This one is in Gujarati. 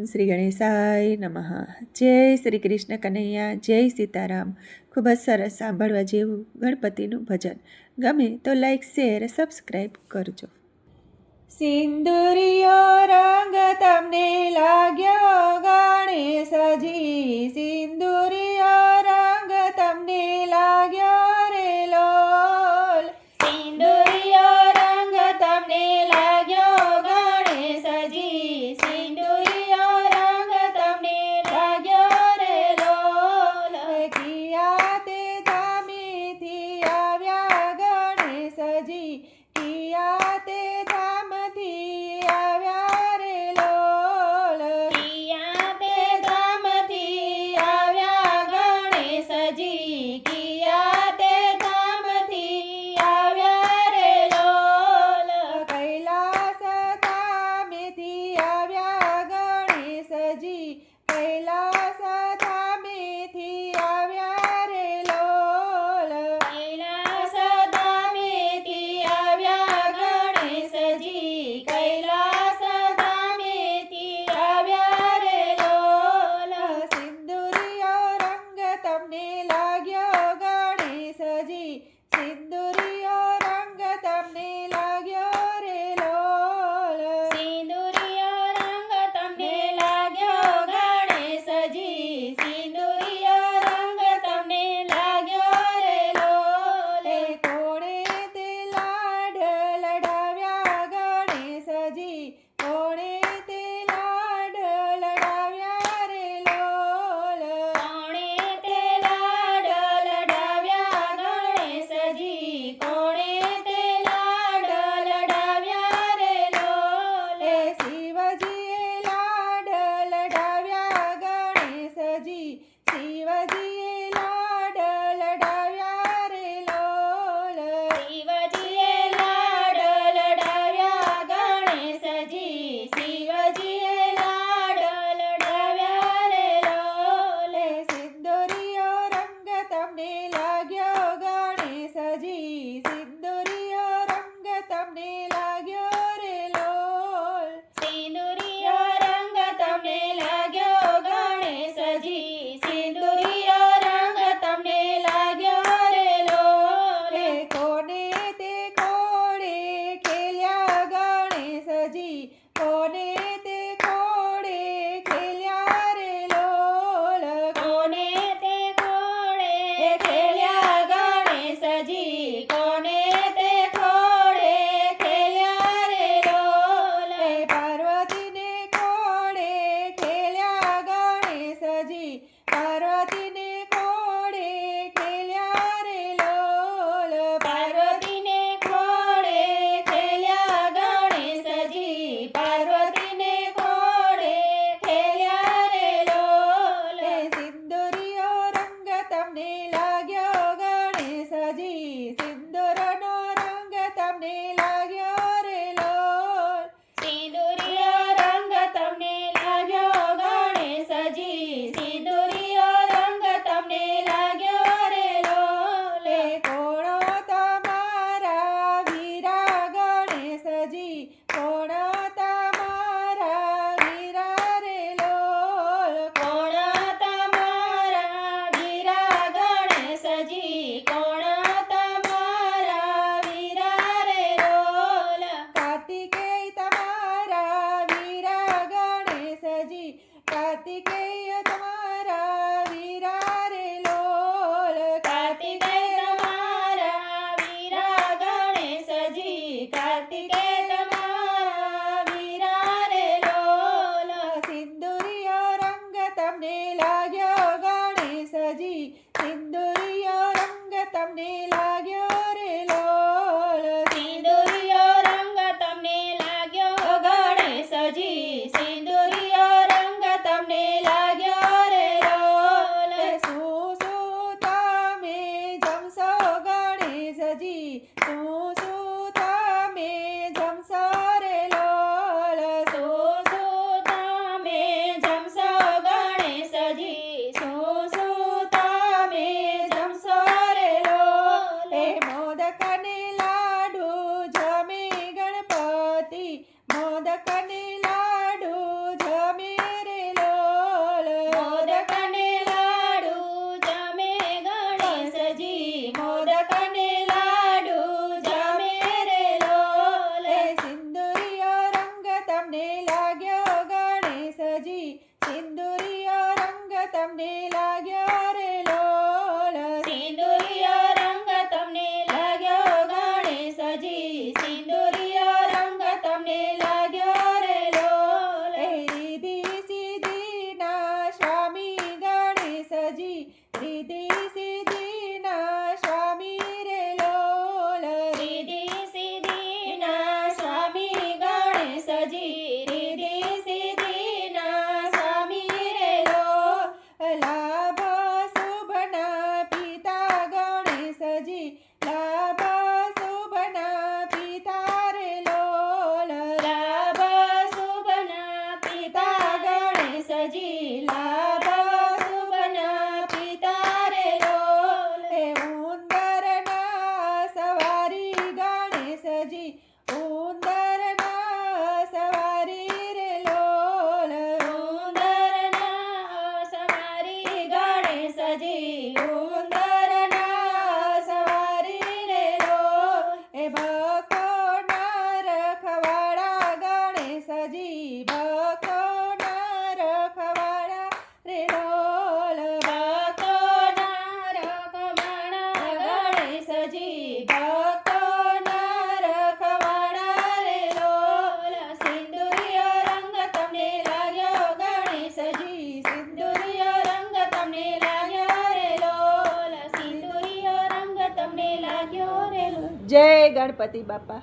શ્રી ગણેશાય નમઃ. જય શ્રી કૃષ્ણ કનૈયા, જય સીતારામ. ખૂબ જ સરસ સાંભળવા જેવું ગણપતિનું ભજન. ગમે તો લાઈક, શેર, સબસ્ક્રાઈબ કરજો. સિંદુરિયો રંગ તમને લાગ્યો ગણેશજી, સિંદુરિયો રંગ તમને લાગ્યો રે લોલ. સિંદુરિયો રંગ તમને લાગ્યો ગણેશજી, સિંદુરિયો રંગ તમને લાગ્યો રે લોલ. કિયા તે ધામેથી આવ્યા ગણેશજી, કિયા તે ધામથી આવ્યા રે લોલ. કિયા તે ધામથી આવ્યા ગણેશજી, કિયા તે ધામથી સજી ઉંદરના સવારી રે લોલ ઉંદરના સવારી ગણેશજી ઉંદરના સવારી રે લોલ એ ભક્તોના રખવાડા ગણેશજી ભક્તોના રખવાડા રે લોલ ભક્તોના રખવાડા ગણેશજી ભક્તોના રખવાડા રે લોલ સિંદુરિયો રંગ તમને લાગ્યો ગણેશજી સિંદુરિયો રંગ તમને લાગ્યો રે લોલ સિંદુરિયો રંગ તમને લાગ્યો રે લોલ જય ગણપતિ બાપા.